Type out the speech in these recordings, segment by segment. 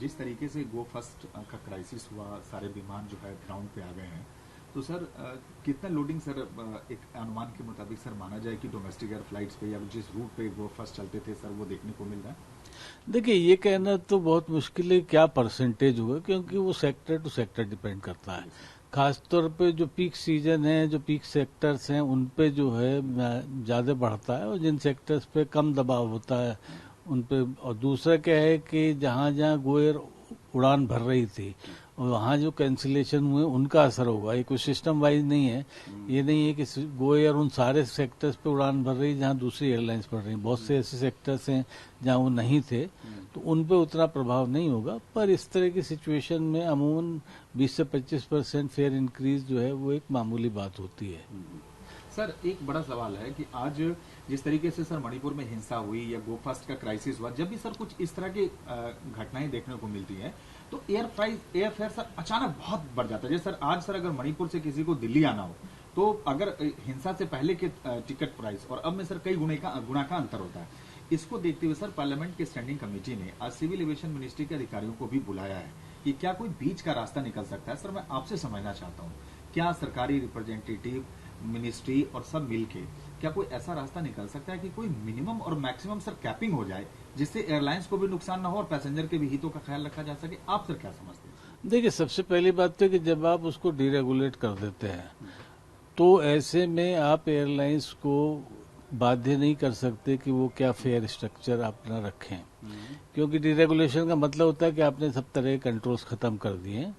जिस तरीके से गो फर्स्ट का क्राइसिस हुआ, सारे विमान जो है ग्राउंड पे आ गए हैं, तो सर कितना लोडिंग सर एक अनुमान के मुताबिक सर माना जाए कि डोमेस्टिक एयर फ्लाइट्स पे या जिस रूट पे गो फर्स्ट चलते थे सर वो देखने को मिल रहा है? देखिए, ये कहना तो बहुत मुश्किल है क्या परसेंटेज होगा, क्योंकि वो सेक्टर टू सेक्टर डिपेंड करता है। खासतौर पे जो पीक सीजन है, जो पीक सेक्टर्स हैं, उन पे जो है ज़्यादा बढ़ता है, और जिन सेक्टर्स पे कम दबाव होता है उन पे। और दूसरा क्या है कि जहाँ जहाँ गोएर उड़ान भर रही थी और वहाँ जो कैंसिलेशन हुए उनका असर होगा। ये कोई सिस्टम वाइज नहीं है। ये नहीं है कि गोएर उन सारे सेक्टर्स पे उड़ान भर रही जहाँ दूसरी एयरलाइंस भर रही। बहुत से ऐसे सेक्टर्स हैं जहाँ वो नहीं थे, तो उन पे उतना प्रभाव नहीं होगा। पर इस तरह की सिचुएशन में अमूमन 20 से 25% फेयर इंक्रीज जो है वो एक मामूली बात होती है। सर एक बड़ा सवाल है कि आज जिस तरीके से सर मणिपुर में हिंसा हुई या गो फास्ट का क्राइसिस हुआ, जब भी सर कुछ इस तरह की घटनाएं देखने को मिलती हैं तो एयर फेयर सर अचानक बहुत बढ़ जाता है। जैसे सर आज सर अगर मणिपुर से किसी को दिल्ली आना हो तो अगर हिंसा से पहले के टिकट प्राइस और अब में सर कई गुना का अंतर होता है। इसको देखते हुए सर पार्लियामेंट की स्टैंडिंग कमेटी ने आज सिविल एविएशन मिनिस्ट्री के अधिकारियों को भी बुलाया है कि क्या कोई बीच का रास्ता निकल सकता है। सर मैं आपसे समझना चाहता हूँ, क्या सरकारी रिप्रेजेंटेटिव, मिनिस्ट्री और सब मिलके क्या कोई ऐसा रास्ता निकल सकता है कि कोई मिनिमम और मैक्सिमम सर कैपिंग हो जाए, जिससे एयरलाइंस को भी नुकसान ना हो और पैसेंजर के भी हितों का ख्याल रखा जा सके? आप सर क्या समझते हैं? देखिए, सबसे पहली बात तो कि जब आप उसको डीरेगुलेट कर देते हैं तो ऐसे में आप एयरलाइंस को बाध्य नहीं कर सकते कि वो क्या फेयर स्ट्रक्चर अपना रखें, क्योंकि डीरेगुलेशन का मतलब होता है कि आपने सब तरह के कंट्रोल्स खत्म कर दिए।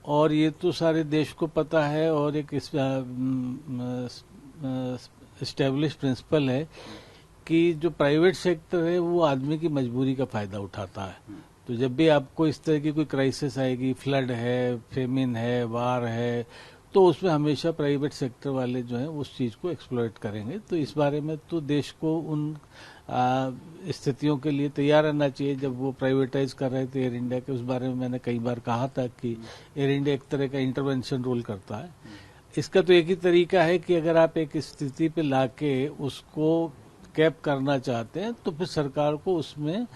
और ये तो सारे देश को पता है, और एक एस्टेब्लिश प्रिंसिपल है कि जो प्राइवेट सेक्टर है वो आदमी की मजबूरी का फायदा उठाता है। तो जब भी आपको इस तरह की कोई क्राइसिस आएगी, फ्लड है, फेमिन है, वार है, तो उसमें हमेशा प्राइवेट सेक्टर वाले जो हैं उस चीज को एक्सप्लॉइट करेंगे। तो इस बारे में तो देश को उन स्थितियों के लिए तैयार रहना चाहिए। जब वो प्राइवेटाइज कर रहे थे एयर इंडिया के, उस बारे में मैंने कई बार कहा था कि एयर इंडिया एक तरह का इंटरवेंशन रोल करता है। इसका तो एक ही तरीका है कि अगर आप एक स्थिति पे लाके उसको कैप करना चाहते हैं तो फिर सरकार को उसमें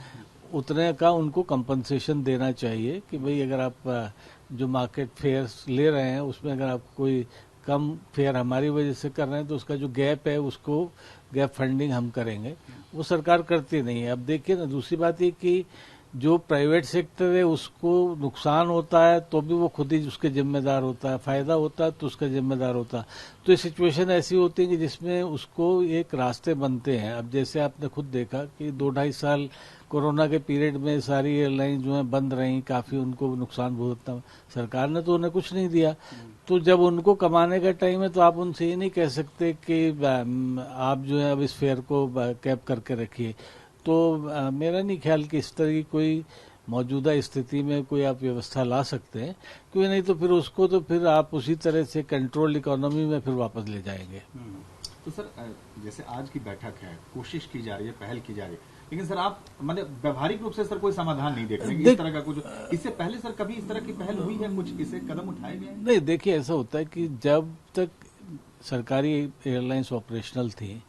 उतने का उनको कंपनसेशन देना चाहिए कि भाई अगर आप जो मार्केट फेयर्स ले रहे हैं उसमें अगर आप कोई कम फेयर हमारी वजह से कर रहे हैं तो उसका जो गैप है उसको गैप फंडिंग हम करेंगे। वो सरकार करती नहीं है। अब देखिए ना, दूसरी बात ये कि जो प्राइवेट सेक्टर है उसको नुकसान होता है तो भी वो खुद ही उसके जिम्मेदार होता है, फायदा होता है तो उसका जिम्मेदार होता है। तो ये सिचुएशन ऐसी होती है कि जिसमें उसको एक रास्ते बनते हैं। अब जैसे आपने खुद देखा कि 2-2.5 साल कोरोना के पीरियड में सारी एयरलाइन जो है बंद रही, काफी उनको नुकसान भुगतना, सरकार ने तो उन्हें कुछ नहीं दिया। तो जब उनको कमाने का टाइम है तो आप उनसे ये नहीं कह सकते कि आप जो है अब इस फेयर को कैप करके रखिए। तो मेरा नहीं ख्याल कि इस तरह की कोई मौजूदा स्थिति में कोई आप व्यवस्था ला सकते हैं, क्योंकि नहीं तो फिर उसको तो फिर आप उसी तरह से कंट्रोल्ड इकोनॉमी में फिर वापस ले जाएंगे। तो सर जैसे आज की बैठक है, कोशिश की जा रही है, पहल की जा रही है, लेकिन सर आप मतलब व्यावहारिक रूप से सर कोई समाधान नहीं देख रहे हैं इस तरह का कुछ? इससे पहले सर कभी इस तरह की पहल हुई है, कुछ इसे कदम उठाए गए हैं? नहीं, देखिए ऐसा होता है कि जब तक सरकारी एयरलाइंस ऑपरेशनल थी,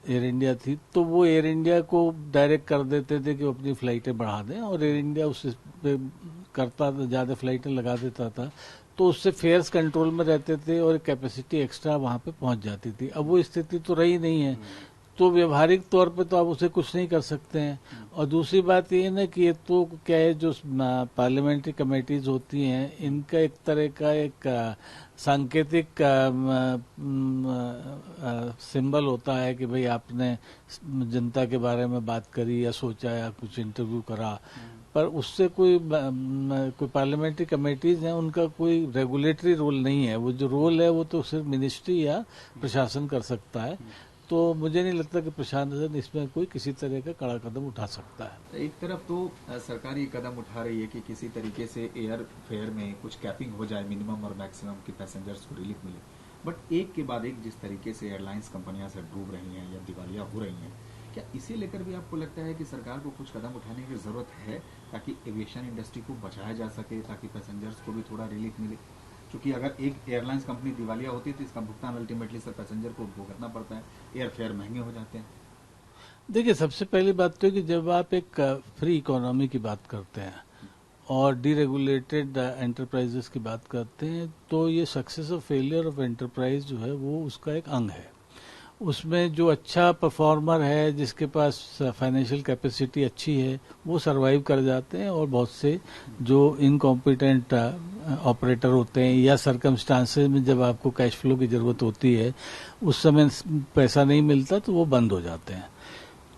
एयर इंडिया थी, तो वो एयर इंडिया को डायरेक्ट कर देते थे कि वो अपनी फ्लाइटें बढ़ा दें, और एयर इंडिया उस पे करता था, ज्यादा फ्लाइटें लगा देता था, तो उससे फेयर्स कंट्रोल में रहते थे और कैपेसिटी एक्स्ट्रा वहां पे पहुंच जाती थी। अब वो स्थिति तो रही नहीं है, तो व्यवहारिक तौर पे तो आप उसे कुछ नहीं कर सकते हैं। और दूसरी बात ये ना कि ये तो क्या है, जो पार्लियामेंट्री कमेटीज होती हैं इनका एक तरह का एक सांकेतिक सिंबल होता है कि भाई आपने जनता के बारे में बात करी या सोचा या कुछ इंटरव्यू करा, पर उससे कोई पार्लियामेंट्री कमेटीज हैं उनका कोई रेगुलेटरी रोल नहीं है। वो जो रोल है वो तो सिर्फ मिनिस्ट्री या प्रशासन कर सकता है। तो मुझे नहीं लगता कि प्रशासन इसमें कोई किसी तरह का कड़ा कदम उठा सकता है। एक तरफ तो सरकार ये कदम उठा रही है कि किसी तरीके से एयर फेयर में कुछ कैपिंग हो जाए, मिनिमम और मैक्सिमम की पैसेंजर्स को रिलीफ मिले, बट एक के बाद एक जिस तरीके से एयरलाइंस कंपनियां सर डूब रही हैं या दिवालिया हो रही हैं, क्या इसे लेकर भी आपको लगता है कि सरकार को कुछ कदम उठाने की जरूरत है ताकि एविएशन इंडस्ट्री को बचाया जा सके, ताकि पैसेंजर्स को भी थोड़ा रिलीफ मिले? क्योंकि अगर एक एयरलाइंस कंपनी दिवालिया होती है तो इसका भुगतान अल्टीमेटली सर पैसेंजर को भुगतना पड़ता है, एयर फेयर महंगे हो जाते हैं। देखिए, सबसे पहली बात तो है कि जब आप एक फ्री इकोनॉमी की बात करते हैं और डीरेगुलेटेड एंटरप्राइजेस की बात करते हैं, तो ये सक्सेस और फेलियर ऑफ एंटरप्राइज जो है वो उसका एक अंग है। उसमें जो अच्छा परफॉर्मर है, जिसके पास फाइनेंशियल कैपेसिटी अच्छी है, वो सरवाइव कर जाते हैं, और बहुत से जो इनकॉम्पिटेंट ऑपरेटर होते हैं या सर्कमस्टांसेस में जब आपको कैश फ्लो की जरूरत होती है उस समय पैसा नहीं मिलता तो वो बंद हो जाते हैं।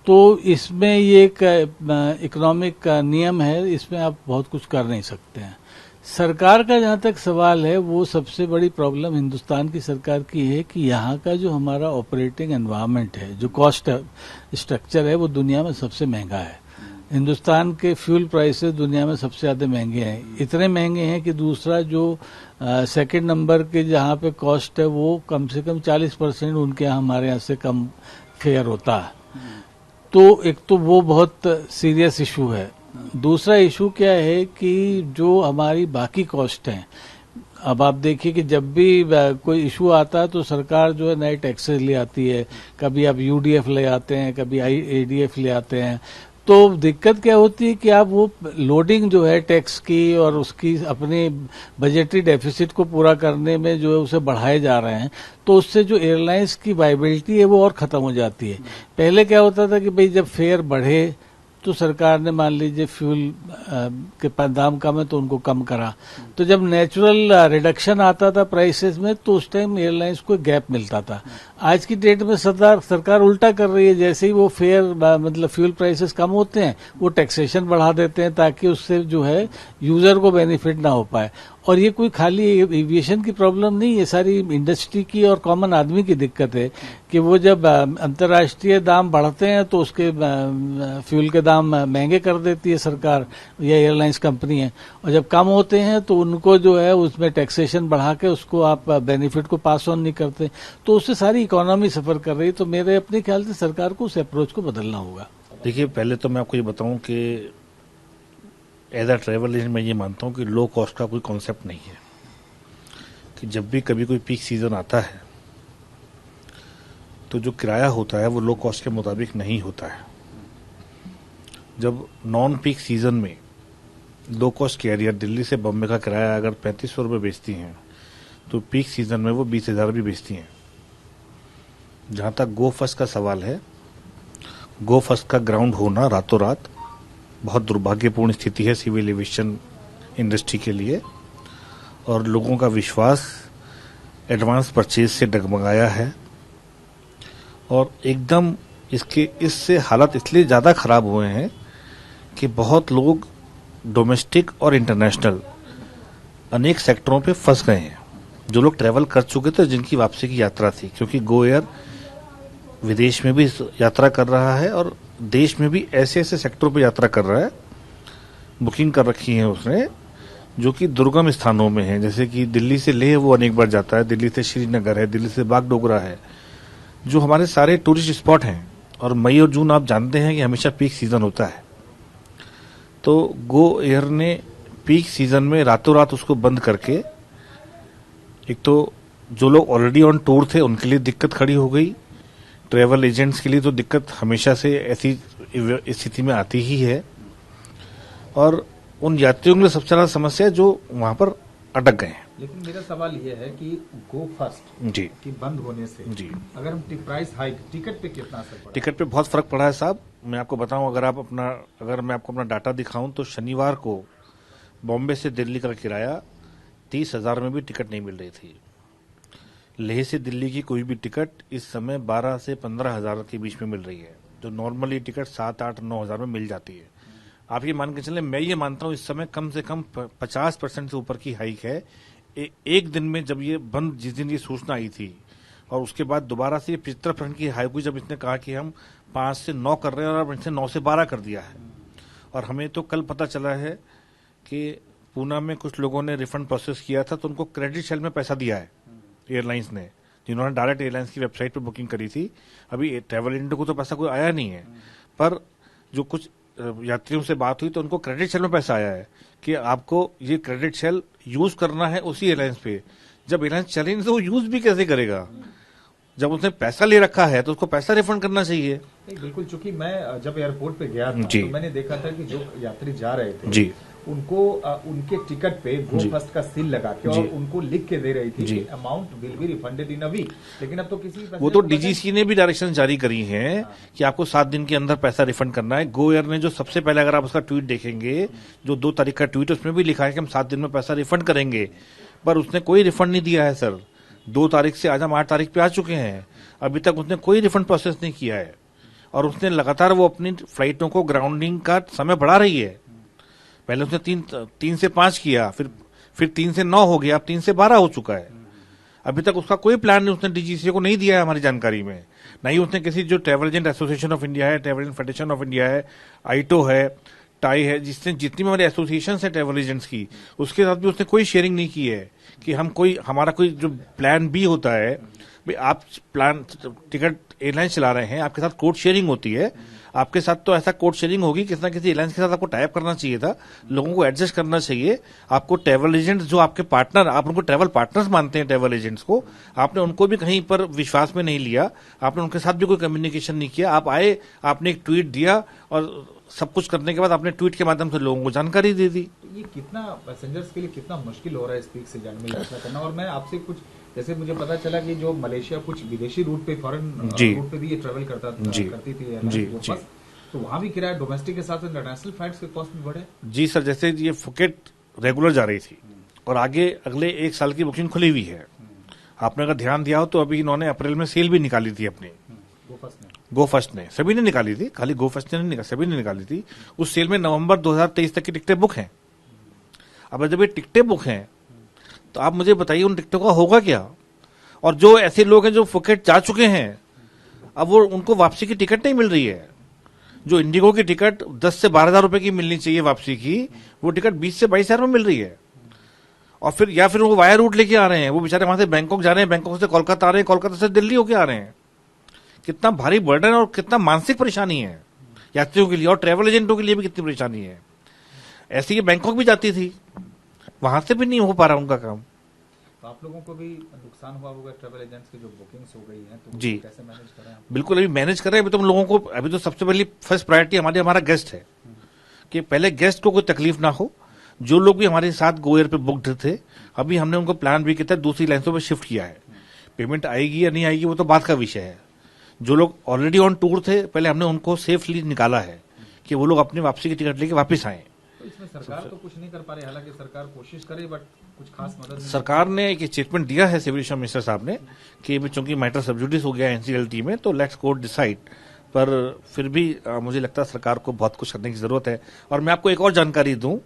तो इसमें ये एक इकोनॉमिक नियम है, इसमें आप बहुत कुछ कर नहीं सकते हैं। सरकार का जहां तक सवाल है, वो सबसे बड़ी प्रॉब्लम हिंदुस्तान की सरकार की है कि यहाँ का जो हमारा ऑपरेटिंग एनवायरनमेंट है, जो कॉस्ट स्ट्रक्चर है, वो दुनिया में सबसे महंगा है। हिंदुस्तान के फ्यूल प्राइसेस दुनिया में सबसे ज्यादा महंगे हैं, इतने महंगे हैं कि दूसरा जो सेकंड नंबर के जहाँ पे कॉस्ट है वो कम से कम 40% उनके यहाँ हमारे यहाँ से कम फेयर होता है। तो एक तो वो बहुत सीरियस इशू है। दूसरा इशू क्या है कि जो हमारी बाकी कॉस्ट हैं, अब आप देखिए कि जब भी कोई इशू आता है तो सरकार जो है नए टैक्सेस ले आती है, कभी आप यूडीएफ ले आते हैं, कभी एडीएफ ले आते हैं। तो दिक्कत क्या होती है कि आप वो लोडिंग जो है टैक्स की और उसकी अपने बजटरी डेफिसिट को पूरा करने में जो है उसे बढ़ाए जा रहे हैं, तो उससे जो एयरलाइंस की वायबिलिटी है वो और खत्म हो जाती है। पहले क्या होता था कि भाई जब फेयर बढ़े तो सरकार ने मान लीजिए फ्यूल के दाम कम है तो उनको कम करा, तो जब नेचुरल रिडक्शन आता था प्राइसेस में तो उस टाइम एयरलाइंस को गैप मिलता था। आज की डेट में सरकार उल्टा कर रही है, जैसे ही वो फेयर मतलब फ्यूल प्राइसेस कम होते हैं वो टैक्सेशन बढ़ा देते हैं ताकि उससे जो है यूजर को बेनिफिट ना हो पाए। और ये कोई खाली एविएशन की प्रॉब्लम नहीं, ये सारी इंडस्ट्री की और कॉमन आदमी की दिक्कत है कि वो जब अंतर्राष्ट्रीय दाम बढ़ते हैं तो उसके फ्यूल के दाम महंगे कर देती है सरकार या एयरलाइंस कंपनी है, और जब कम होते हैं तो उनको जो है उसमें टैक्सेशन बढ़ा के उसको आप बेनिफिट को पास ऑन नहीं करते, तो उससे सारी इकोनॉमी सफर कर रही है। तो मेरे अपने ख्याल से सरकार को उस अप्रोच को बदलना होगा। देखिए, पहले तो मैं आपको ये बताऊं कि एज अ ट्रैवल एजेंट मैं ये मानता हूं कि लो कॉस्ट का कोई कॉन्सेप्ट नहीं है, कि जब भी कभी कोई पीक सीजन आता है तो जो किराया होता है वो लो कॉस्ट के मुताबिक नहीं होता है। जब नॉन पीक सीजन में लो कॉस्ट कैरियर दिल्ली से बम्बई का किराया अगर 3500 रुपये बेचती हैं तो पीक सीजन में वो 20,000 भी बेचती हैं। जहां तक गो फर्स्ट का सवाल है, गो फर्स्ट का ग्राउंड होना रातों रात बहुत दुर्भाग्यपूर्ण स्थिति है सिविल एविएशन इंडस्ट्री के लिए, और लोगों का विश्वास एडवांस परचेज से डगमगाया है, और एकदम इससे हालत इसलिए ज़्यादा खराब हुए हैं कि बहुत लोग डोमेस्टिक और इंटरनेशनल अनेक सेक्टरों पे फंस गए हैं। जो लोग ट्रैवल कर चुके थे, जिनकी वापसी की यात्रा थी, क्योंकि गो एयर विदेश में भी यात्रा कर रहा है और देश में भी ऐसे ऐसे सेक्टरों पे यात्रा कर रहा है, बुकिंग कर रखी है उसने जो कि दुर्गम स्थानों में है, जैसे कि दिल्ली से लेह वो अनेक बार जाता है, दिल्ली से श्रीनगर है, दिल्ली से बागडोगरा है, जो हमारे सारे टूरिस्ट स्पॉट हैं। और मई और जून आप जानते हैं कि हमेशा पीक सीजन होता है, तो गो एयर ने पीक सीजन में रातों रात उसको बंद करके, एक तो जो लोग ऑलरेडी ऑन टूर थे उनके लिए दिक्कत खड़ी हो गई, ट्रैवल एजेंट्स के लिए तो दिक्कत हमेशा से ऐसी स्थिति में आती ही है, और उन यात्रियों के लिए सबसे ज्यादा समस्या है जो वहां पर अटक गए हैं। लेकिन मेरा सवाल यह है कि गो फर्स्ट जी की बंद होने से जी अगर हम प्राइस हाइक, टिकट पे कितना असर पड़ा? टिकट पे बहुत फर्क पड़ा है साहब। मैं आपको बताऊं, अगर मैं आपको अपना डाटा दिखाऊं तो शनिवार को बॉम्बे से दिल्ली का किराया 30,000 में भी टिकट नहीं मिल रही थी। लेह से दिल्ली की कोई भी टिकट इस समय 12 से 15,000 के बीच में मिल रही है, जो नॉर्मली टिकट 7, 8, 9,000 में मिल जाती है। आप ये मान के चलें, मैं ये मानता हूं इस समय कम से कम 50% से ऊपर की हाइक है। एक दिन में जब ये बंद, जिस दिन ये सूचना आई थी और उसके बाद दोबारा से 75% की हाइक हुई, जब इसने कहा कि हम 5 से 9 कर रहे हैं और इसने 9 से 12 कर दिया है। और हमें तो कल पता चला है कि पूना में कुछ लोगों ने रिफंड प्रोसेस किया था तो उनको क्रेडिट शेल में पैसा दिया है एयरलाइंस ने, जिन्होंने डायरेक्ट एयरलाइंस की वेबसाइट पर बुकिंग करी थी। अभी ट्रैवल इंडिया को तो पैसा कोई आया नहीं है, पर जो कुछ यात्रियों से बात हुई तो उनको क्रेडिट शेल में पैसा आया है कि आपको ये क्रेडिट शेल यूज करना है उसी एयरलाइंस पे। जब एयरलाइंस चले नहीं तो वो यूज भी कैसे करेगा? जब उसने पैसा ले रखा है तो उसको पैसा रिफंड करना चाहिए। बिल्कुल, चूंकि मैं जब एयरपोर्ट पे गया था तो मैंने देखा था कि जो यात्री जा रहे थे जी उनको उनके टिकट पे गो फर्स्ट का सील लगा के और उनको लिख के दे रही थी कि amount will be refunded in a week. लेकिन अब तो किसी वो तो डीजीसी ने भी डायरेक्शन जारी करी है कि आपको 7 दिन के अंदर पैसा रिफंड करना है। गो एयर ने जो सबसे पहले, अगर आप उसका ट्वीट देखेंगे, जो 2 तारीख का ट्वीट, उसमें भी लिखा है कि हम 7 दिन में पैसा रिफंड करेंगे, पर उसने कोई रिफंड नहीं दिया है सर। 2 तारीख से आज हम 8 तारीख पे आ चुके हैं, अभी तक उसने कोई रिफंड प्रोसेस नहीं किया है। और उसने लगातार वो अपनी फ्लाइटों को ग्राउंडिंग का समय बढ़ा रही है। पहले उसने 3 से 5 किया, फिर 3 से 9 हो गया, अब 3 से 12 हो चुका है। अभी तक उसका कोई प्लान नहीं उसने डीजीसी को नहीं दिया है हमारी जानकारी में। नहीं उसने किसी, जो travel agent association of India है, travel agent federation of India है, आईटो है, टाई है, जिसने जितनी भी हमारी एसोसिएशन है ट्रैवल एजेंट्स की, उसके साथ भी उसने कोई शेयरिंग नहीं की है कि हमारा कोई जो प्लान बी होता है, भाई आप प्लान टिकट एयरलाइन चला रहे हैं, आपके साथ कोड शेयरिंग होती है, आपके साथ तो ऐसा कोड शेयरिंग होगी, किसी ना किसी एयरलाइन के साथ आपको टाइप करना चाहिए था, लोगों को एडजस्ट करना चाहिए। आपको ट्रैवल एजेंट जो आपके पार्टनर, आप उनको ट्रैवल पार्टनर्स मानते हैं ट्रैवल एजेंट्स को, आपने उनको भी कहीं पर विश्वास में नहीं लिया, आपने उनके साथ भी कोई कम्युनिकेशन नहीं किया। आप आए, आपने एक ट्वीट दिया और सब कुछ करने के बाद आपने ट्वीट के माध्यम से लोगों को जानकारी दे दी। ये कितना पैसेंजर्स के लिए कितना मुश्किल हो रहा है इस पीक सीजन में यात्रा करना। और मैं आपसे कुछ, जैसे मुझे पता चला कि जो मलेशिया कुछ विदेशी रूट पे, फॉरेन रूट पे भी ये ट्रेवल करती थी, तो वहां भी किराया डोमेस्टिक के साथ इंटरनेशनल फ्लाइट्स के कॉस्ट भी बढ़े। जी सर, जैसे ये फुकेट रेगुलर जा रही थी और आगे अगले 1 साल की बुकिंग खुली हुई है। आपने अगर ध्यान दिया हो तो अभी इन्होंने अप्रैल में सेल भी निकाली थी अपनी, गो फर्स्ट ने, सभी ने निकाली थी, खाली गो फर्स्ट ने नहीं निकाली, सभी ने निकाली थी। उस सेल में नवंबर 2023 तक की टिकटें बुक हैं। अब जब ये टिकटें बुक हैं तो आप मुझे बताइए उन टिकटों का होगा क्या। और जो ऐसे लोग हैं जो फुकेट जा चुके हैं, अब वो उनको वापसी की टिकट नहीं मिल रही है। जो इंडिगो की टिकट 10 से 12,000 रुपए की मिलनी चाहिए वापसी की, वो टिकट 20 से 22,000 में मिल रही है। और फिर वो वाया रूट लेके आ रहे हैं, वो बेचारे वहां से बैंकॉक जा रहे हैं, बैंकॉक से कोलकाता आ रहे हैं, कोलकाता से दिल्ली होके आ रहे हैं। कितना भारी बर्डन और कितना मानसिक परेशानी है यात्रियों के लिए, और ट्रैवल एजेंटों के लिए भी कितनी परेशानी है। ऐसे ही बैंकॉक भी जाती थी, वहां से भी नहीं हो पा रहा उनका काम। तो आप लोगों को भी नुकसान हुआ होगा, ट्रैवल एजेंट्स की जो बुकिंग्स हो गई हैं, तो जी कैसे मैनेज कर रहे हैं? बिल्कुल अभी मैनेज कर रहे हैं। अभी तो हम लोगों को, अभी तो सबसे पहली फर्स्ट प्रायोरिटी हमारा गेस्ट है कि पहले गेस्ट को कोई तकलीफ ना हो। जो लोग भी हमारे साथ गो एयर पे बुक्ड थे, अभी हमने उनको प्लान भी किया, दूसरी लाइन्सों पर शिफ्ट किया है। पेमेंट आएगी या नहीं आएगी वो तो बात का विषय है। जो लोग ऑलरेडी ऑन टूर थे, पहले हमने उनको सेफली निकाला है कि वो लोग अपनी वापसी की टिकट लेके वापस आए। तो इसमें सरकार तो कुछ नहीं कर पा रही, हालांकि सरकार कोशिश करे, बट कुछ खास मदद नहीं। सरकार ने एक स्टेटमेंट दिया है सिविल एविएशन मिनिस्टर साहब ने कि चूंकि मैटर सब जुडिस हो गया एनसीएलटी में, तो लेट्स कोर्ट डिसाइड। पर फिर भी मुझे लगता है सरकार को बहुत कुछ करने की जरूरत है। और मैं आपको एक और जानकारी दूं,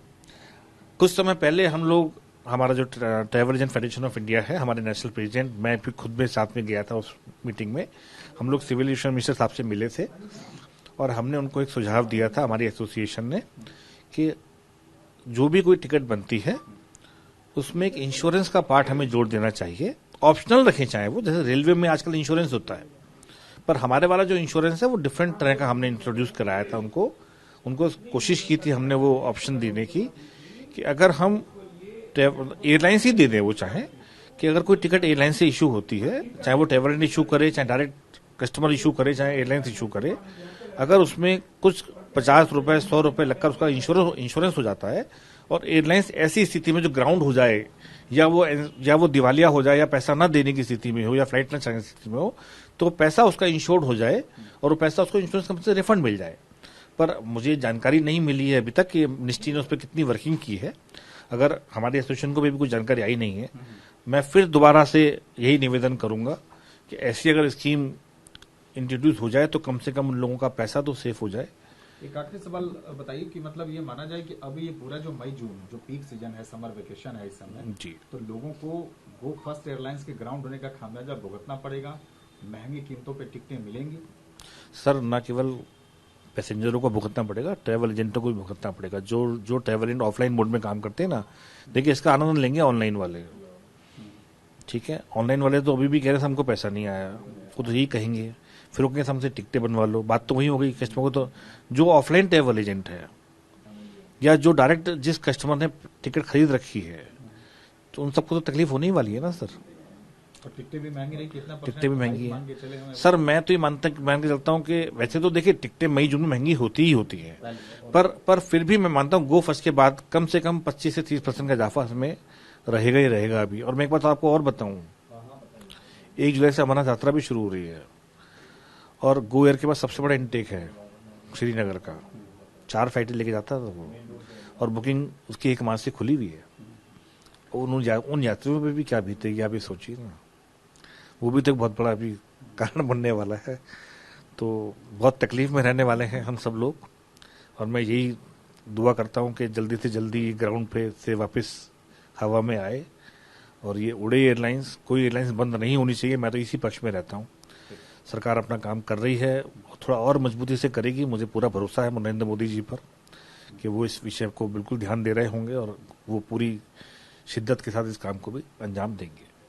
कुछ समय पहले हम लोग, हमारा जो travel agent federation of India है, हमारे नेशनल प्रेसिडेंट, मैं भी खुद में साथ में गया था उस मीटिंग में, हम लोग सिविल एविएशन मिनिस्टर साहब से मिले थे और हमने उनको एक सुझाव दिया था हमारी एसोसिएशन ने कि जो भी कोई टिकट बनती है उसमें एक इंश्योरेंस का पार्ट हमें जोड़ देना चाहिए। ऑप्शनल रखें चाहे वो, जैसे रेलवे में आजकल इंश्योरेंस होता है, पर हमारे वाला जो इंश्योरेंस है वो डिफरेंट तरह का हमने इंट्रोड्यूस कराया था उनको कोशिश की थी हमने वो ऑप्शन देने की कि अगर हम एयरलाइन ही दे दें, वो चाहे कि अगर कोई टिकट एयरलाइन से इशू होती है, चाहे वो ट्रैवल एजेंट इशू करे, चाहे डायरेक्ट कस्टमर इशू करे, चाहे एयरलाइन इशू करे, अगर उसमें कुछ 50 रुपए 100 रुपए लगकर उसका इंश्योरेंस हो जाता है और एयरलाइंस ऐसी स्थिति में जो ग्राउंड हो जाए या वो दिवालिया हो जाए या पैसा न देने की स्थिति में हो या फ्लाइट न चलने की स्थिति में हो, तो पैसा उसका इंश्योर्ड हो जाए और वो पैसा उसको इंश्योरेंस कंपनी से रिफंड मिल जाए। पर मुझे जानकारी नहीं मिली है अभी तक कि मिनिस्ट्री ने उस पर कितनी वर्किंग की है। अगर हमारे एसोसिएशन को भी कुछ जानकारी आई नहीं है, मैं फिर दोबारा से यही निवेदन करूंगा कि ऐसी अगर स्कीम इंट्रोड्यूस हो जाए तो कम से कम उन लोगों का पैसा तो सेफ हो जाए। एक आखिरी सवाल बताइए कि मतलब ये माना जाए कि अभी ये पूरा जो मई जून जो पीक सीजन है, समर वेकेशन है इस समय जी, तो लोगों को गो फर्स्ट एयरलाइंस के ग्राउंड होने का खामियाजा भुगतना पड़ेगा, महंगी कीमतों पे टिकटें मिलेंगी। सर न केवल पैसेंजरों को भुगतना पड़ेगा, ट्रैवल एजेंटों को भी भुगतना पड़ेगा। जो ट्रैवल एजेंट ऑफलाइन मोड में काम करते हैं ना, देखिए इसका आनंद लेंगे ऑनलाइन वाले, ठीक है। ऑनलाइन वाले तो अभी भी कह रहे थे हमको पैसा नहीं आया, वो तो यही कहेंगे, फिर वो कहेंगे हमसे टिकटें बनवा लो। बात तो वही हो गई कस्टमर को। तो जो ऑफलाइन ट्रैवल एजेंट है या जो डायरेक्ट जिस कस्टमर ने टिकट खरीद रखी है, तो उन सबको तो तकलीफ होने ही वाली है ना सर। और टिकटें भी महंगी रही, कितना टिकटें भी महंगी मान के हैं चले हमें? सर। मैं तो ये मान के चलता हूँ कि वैसे तो देखिए टिकटें मई जून में महंगी होती ही होती हैं, पर फिर भी मैं मानता हूँ गो फर्स्ट के बाद कम से कम 25 से 30% का इजाफा इसमें रहेगा ही रहेगा अभी। और मैं एक बात आपको और बताऊं, 1 जुलाई से अमरनाथ यात्रा भी शुरू हो रही है और गो एयर के पास सबसे बड़ा इनटेक है श्रीनगर का, 4 फ्लाइटें लेके जाता था वो, और बुकिंग उसकी 1 माह से खुली हुई है। उन यात्रियों पे भी क्या बीतेगी आप ये सोचिए ना, वो भी तो एक बहुत बड़ा अभी कारण बनने वाला है। तो बहुत तकलीफ में रहने वाले हैं हम सब लोग, और मैं यही दुआ करता हूं कि जल्दी से जल्दी ग्राउंड पे से वापस हवा में आए और ये उड़े एयरलाइंस, कोई एयरलाइंस बंद नहीं होनी चाहिए। मैं तो इसी पक्ष में रहता हूं। सरकार अपना काम कर रही है, थोड़ा और मजबूती से करेगी, मुझे पूरा भरोसा है नरेंद्र मोदी जी पर कि वो इस विषय को बिल्कुल ध्यान दे रहे होंगे और वो पूरी शिद्दत के साथ इस काम को भी अंजाम देंगे।